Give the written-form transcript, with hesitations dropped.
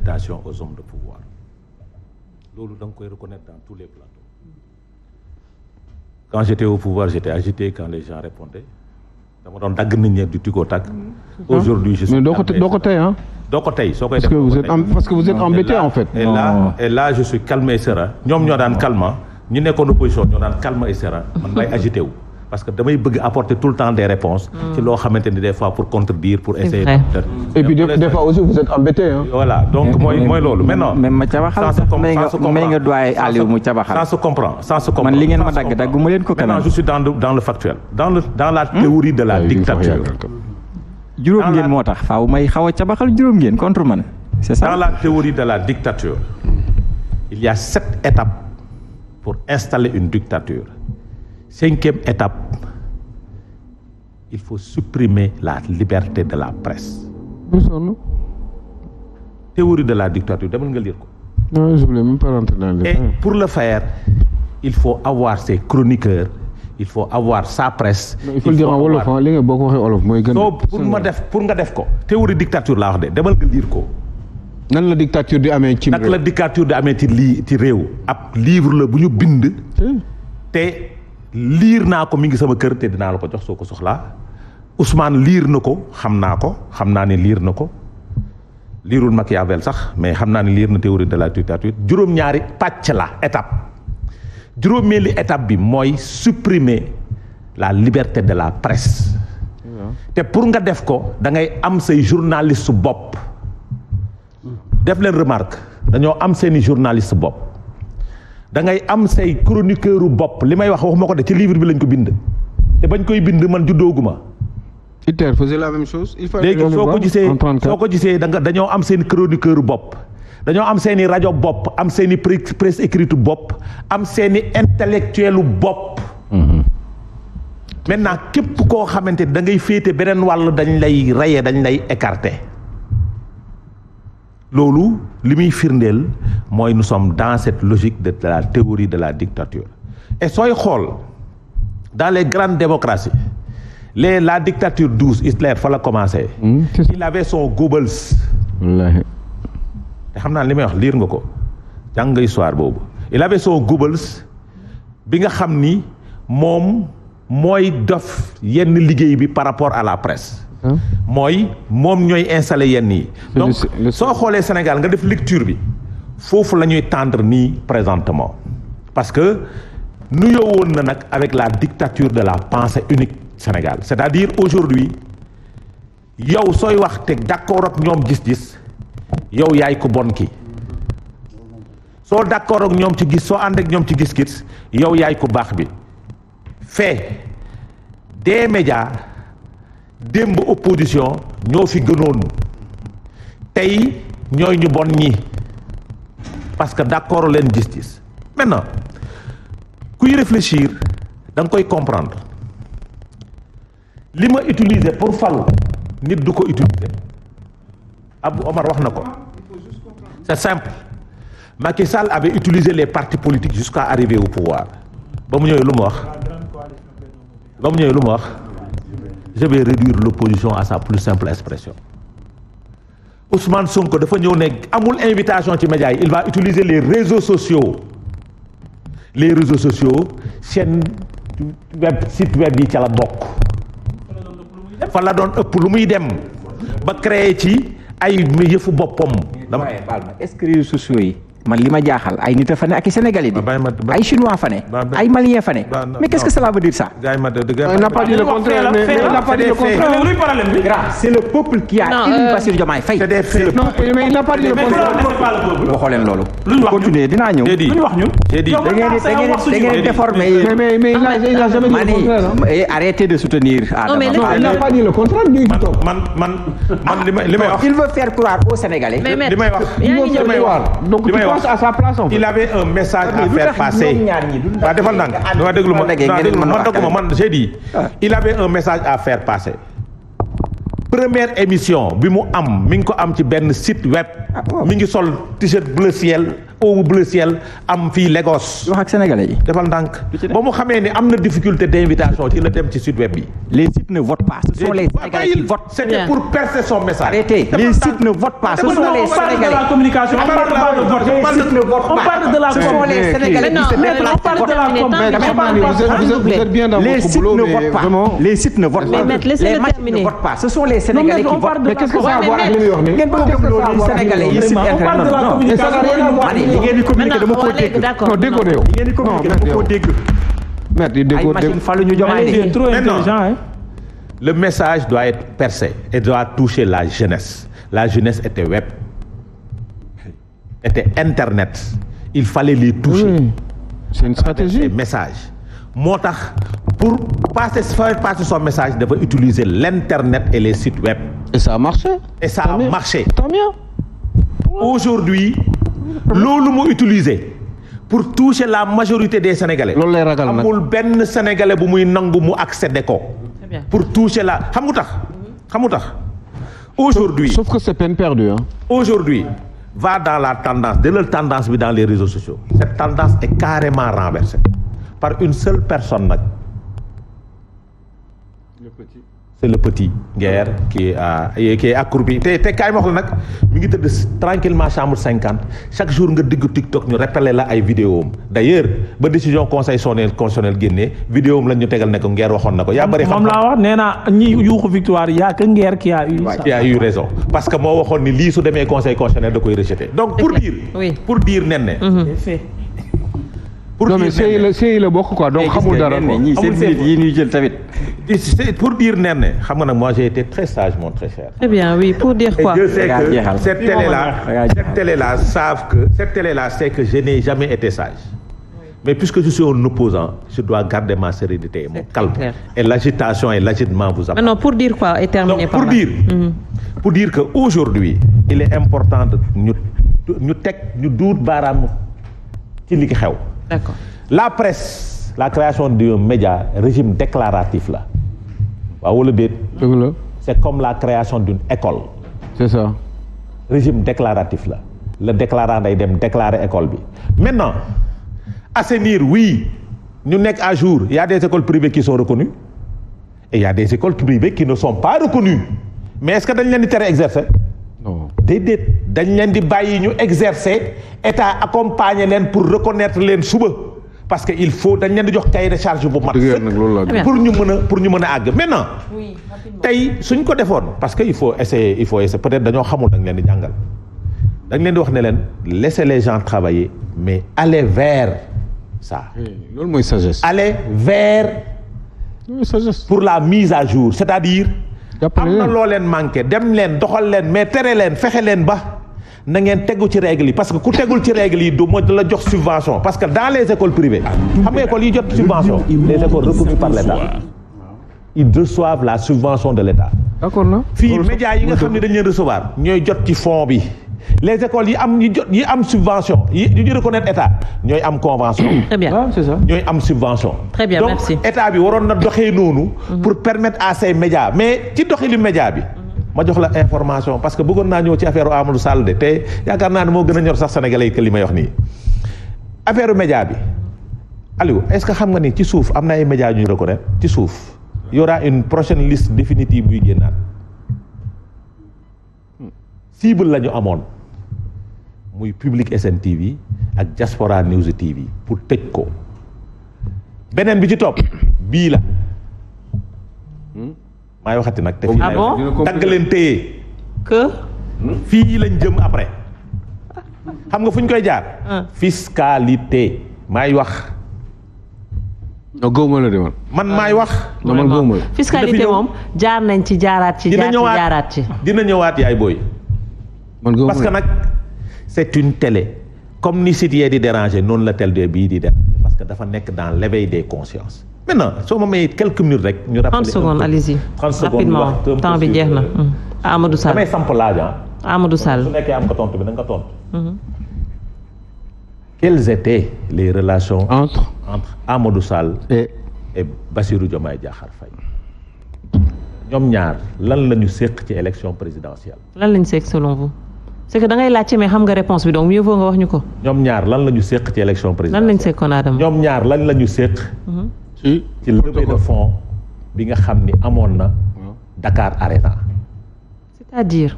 invitation aux hommes de pouvoir loolu da nga koy reconnaître dans tous les plateaux. Quand j'étais au pouvoir j'étais agité quand les gens répondaient dama doon dagg nit ñi du tigo tàgg. Aujourd'hui je suis mais doo ko tey ah. doo ko tey soo koy def parce que vous êtes embêté en fait. et là je suis calme et serein ñoom ñoo daan calme ñu nekkoon opposition ñoo daan calme et serein man may agité wu. parce que damay bëgg apporter tout le temps des réponses ci loo xamante ni des fois pour contredire pour essayer de... et puis des fois aussi vous êtes embêté hein. Voilà donc mooy loolu maintenant mais ma cabaxal sax may nga doy Aliou mu cabaxal ça se comprend man li ngeen ma dagg mu leen ko kanam. maintenant je suis dans le factuel dans la théorie de la dictature juróom ngeen moo tax faaw may xaw a cabaxal juróom ngeen contre man c'est ça. Dans la théorie de la dictature il y a 7 étapes pour installer une dictature. 5e étape, il faut supprimer la liberté de la presse. Théorie de la dictature, demal nga lire ko. Non, je voulais même pas rentrer dans les détails. Et pour le faire, il faut avoir ses chroniqueurs, il faut avoir sa presse. Non, il faut le dire en wolof li nga boo ko waxee wolof mooy gën. pour nga def ko théorie dictature laa wax de demal nga lire ko. nan la dictature di amee ci. naka la dictature di amee ci réew. ab livre la bu ñu bind. te liir naa ko mi ngi sama kër te dinaa la ko jox soo ko soxlaa Ousmane liir na ko xam naa ne liir na ko liirul Machiavel sax mais xam naa ne liir na théorie de la dictature juróom-ñaari pàcc la étape juróomeeli étape bi mooy supprimer la liberté de la presse te pour nga def ko da ngay am say journaliste su bopp def leen remarque dañoo am seeni journaliste bopp da ngay am say chroniqueur u bopp li may waxuma ko de ci livre bi lañ ko bind te bañ koy bind man juddooguma. Hitler faisait la même chose. léegi soo ko gisee dañoo am seen chroniqueur u bopp dañoo am seeni rajo bopp am seeni presse écrite bopp am seeni intellectuel u bopp. maintenant képp koo xamante da ngay féete beneen wàll dañ lay rayé dañ lay écarté. loolu li muy firndeel mooy nous sommes dans cette logique de la théorie de la dictature et sooy xool dans les grandes démocraties la dictature douce Hitler fa la commencé. Il avait son Goebbels. wallaahi. te xam naa li may wax lire nga ko jàng nga histoire boobu il avait son Goebbels bi nga xam ni moom mooy def yenn liggéey bi par rapport à la presse. mooy moom ñooy installé yenn yi donc soo xoolee Sénégal nga def lecture bi foofu la ñuy tendre nii présentement parce que nuyoo woon na nag avec la dictature de la pensée unique Sénégal c'est-à-dire aujourd'hui yow sooy wax te d'accord ak ñoom gis-gis yow yaay ko bon ki soo d'accord ak ñoom ci gis soo ànd ak ñoom ci gis-gis yow yaay ko baax bi fait des médias démb opposition ñoo fi gënoon tey ñooy ñu bon ñi parce que d'accord leen gis-gis maintenant kuy réfléchir da nga koy comprendre li ma utiliser pour falu nit du ko utiliser Abou Omar wax na ko c'est simple Macky Sall avait utilisé les partis politiques jusqu'à arriver au pouvoir ba mu ñëwee lu mu wax je vais réduire l'opposition à sa plus simple expression Ousmane Sonko dafa ñëw ne amul invitation ci médias yi il va utiliser les réseaux sociaux seen site web yi ca la bokk fa la doon ëpp lu muy dem ba créer ci ay yëfu boppam. est-ce que réseaux sociaux yi man li ma jaaxal ay nit a fa ne ak i Sénégalais di ay chinois fa ne ay maliens fa ne mais qu'est-ce que cela veut dire ça? Il n'a pas dit le contraire mais il n'a pas dit le contraire. C'est le peuple qui a élu Bassirou Diomaye Faye. Non mais il n'a pas dit le contraire. waxoo leen loolu. continuer dinaa ñëw. lu ñu wax ñun. da ngeen déformé. mais il n'a jamais dit le contraire. Arrêtez de soutenir Adama. Non il n'a pas dit le contraire. man li may wax. Il veut faire croire aux Sénégalais. li may wax donc tu penses à sa place en fait. Il avait un message à faire passer. waa defal nang dama déglu man j'ai dit il avait un message à faire passer. Première émission bi mu am mi ngi ko am ci benn site web mi ngi sol t-shirt bleu ciel au bleu ciel am fii Lagos. wax ak sénégalais yi. defal ndànk ba mu xamee ni am na difficulté d'invitation ci la dem ci site web bi. les sites ne votent pas. Ce sont les Sénégalais qui votent. C'était pour percer son message. Arrêtez. Les sites ne votent pas. Ce sont les Sénégalais. On parle de la communication. On parle pas de vote. Les sites ne votent pas. On parle de la Ce sont les Sénégalais qui se déplacent. On parle de la Vous êtes bien dans les votre sites boulot, ne mais votent pas. vraiment... Les sites ne votent pas. Mais laissez-le les matchs terminer. ne votent pas. Ce sont les Sénégalais qui votent. Mais qu'est-ce que ça a à voir avec li muy wax nii? ngeen bëgg a gëm loolu Sénégalais yi site On parle de la communication. ma ne li ngeen di communiquer dama koo dégg. D'accord. Non, déggoo de yow. li ngeen di communiquer dama koo dégg. Maître yi ay déggoo machine falu ñu jomaay Il est de. trop intelligent, hein. Le message doit être percé et doit toucher la jeunesse. La jeunesse était web, était internet. Il fallait les toucher. Oui. C'est une Ces stratégie. messages. moo tax pour faire passer son message dafa utiliser l'internet et les sites web. Et ça a marché. Et ça a marché. Tant mieux. Aujourd'hui loolu mu utiliser pour toucher la majorité des Sénégalais. loolu lay ragal nag. amul benn Sénégalais bu muy nangu mu accéder ko. Très bien. pour toucher la xam nga tax. Aujourd'hui Sauf que c'est peine perdue, hein. aujourd'hui va dans la tendance de leur tendance bi dans les réseaux sociaux. Cette tendance est carrément renversée par une seule personne nag. C'est le petit Nguer qui est accroupi te kaay ma wax la nag mi ngi tëdd tranquillement chambre 50 chaque jour nga diggu TikTok ñu rappelé la ay vidéo am d'ailleurs ba décision conseil constitutionnel génnee vidéo am lañ ñu tegal ne ko Nguer waxoon na ko yaa bëri xam moom laa wax nee naa ñi yuuxu victoire y a que Nguer qui a eu ça. qui a eu raison parce que moo waxoon ni lii su demee conseil constitutionnel da koy rejeter donc pour dire Oui. pour dire nen ne C'est fait. pour Non mais dire nen c'est la bokk quoi donc xamul dara quoi. ñii seen minute yi ñuy jël tamit. c'est pour dire nen ne xam nga nag moi j'ai été très sage mon très cher. Très bien, oui. Pour dire Et quoi? Dieu sait que jeexal. cette télé-là sait que je n'ai jamais été sage. Mais puisque je suis un opposant, je dois garder ma sérénité et mon calme. clair. Et l'agitation et l'agitement vous appartiennent. Maintenant, pour dire quoi? Et terminer Donc, par là. pour dire que aujourd'hui, il est important de ñu duut baaraam ci li xew. D'accord. La presse, la création d'un média régime déclaratif là. waaw wala déet. Dëgg la. C'est comme la création d'une école. C'est ça. Régime déclaratif la le déclarant day dem déclarer école bi maintenant assainir oui ñu nekk à jour il y a des écoles privées qui sont reconnues et il y a des écoles privées qui ne sont pas reconnues mais est-ce que dañ leen di tere exercer Non. déedéet dañ leen di bàyyi ñu exercer état accompagner leen pour reconnaître leen suba parce que il faut dañ leen di jox cahier de charge bu mat Dëgg nag loolu la. pour ñu mën a àgg maintenant tey suñ ko defoon parce que il faut essayer peut-être dañoo xamul dañ leen di jàngal dañ leen di wax ne leen laisser les gens travailler mais aller vers ça Loolu mooy sagesse. aller vers Loolu mooy sagesse. pour la mise à jour c'est-à-dire Jàppale am na leen. loo leen manqué dem leen doxal leen mais tere leen fexe leen ba na ngeen tegu ci règles yi parce que ku tegul ci règles yi du moo la jox subvention parce que dans les écoles privées xam nga écoles yi jot subvention les écoles reconnues par l'État ils reçoivent la subvention de l'État D'accord na. fii médias yi nga xam ne dañ leen recevoir ñooy jot ci fonds bi les écoles yi am subvention yi ñu reconnaître état ñooy am convention Très bien. Ah, c'est ça. ñooy am subvention Très bien, donc merci. état bi waroon na doxee noonu pour permettre à ces médias mais ci doxali média bi ma jox la information parce que bëggoon naa ñëw ci affaire Amadou Sall de te yaakaar naa ne moo gën a ñor sax sénégalais yi que li may wax nii affaire média bi Aliou est-ce que xam nga ni ci suuf am na ay médias yu ñu reconnaître ci suuf y aura une prochaine liste définitive buy génnaat cible la ñu amoon muy Public SN TV ak Diaspora News TV pour tëj ko beneen bi ci topp bii la maay waxati nag te fii Ah bon? dagg leen téye Que? fii lañ jëm après xam nga fu ñu koy jaar fiscalité maay wax Non gëwuma la de man. maay wax Non man gëwuma la. Fiscalité moom jaar nañ ci jaaraat ci jaaraat ci. dina ñëwaat yaay booy Man gëwuma la. parce que nag c'est une télé comme ni site yee di déranger noonu la télé bii di déranger parce que dafa nekk dans l'éveil des consciences maintenant soo ma mayee quelques minutes rek ñu rappeler 30 secondes, allez-y. 30 secondes Rapidement, temps bi jeex na. Amadou Sall. damay samp laaj Amadou su Sall. nekkee am nga tontu bi na nga tontu quelles étaient les relations Entre. Amadou Sall Et et Bassirou Diomaye Diakhar Faye ñoom ñaar lan la ñu séq ci élection présidentielle Lan lañ seeg selon vous? c'est que da ngay laajte mais xam nga réponse bi donc mieux vaut nga wax ñu ko. ñoom ñaar lan la ñu séq ci élection présidentielle. lan lañ séqoon Adama. ñoom ñaar lan la ñu séq. ci levée de fonds bi nga xam ni amoon na. Dakar Arena. c'est-à-dire.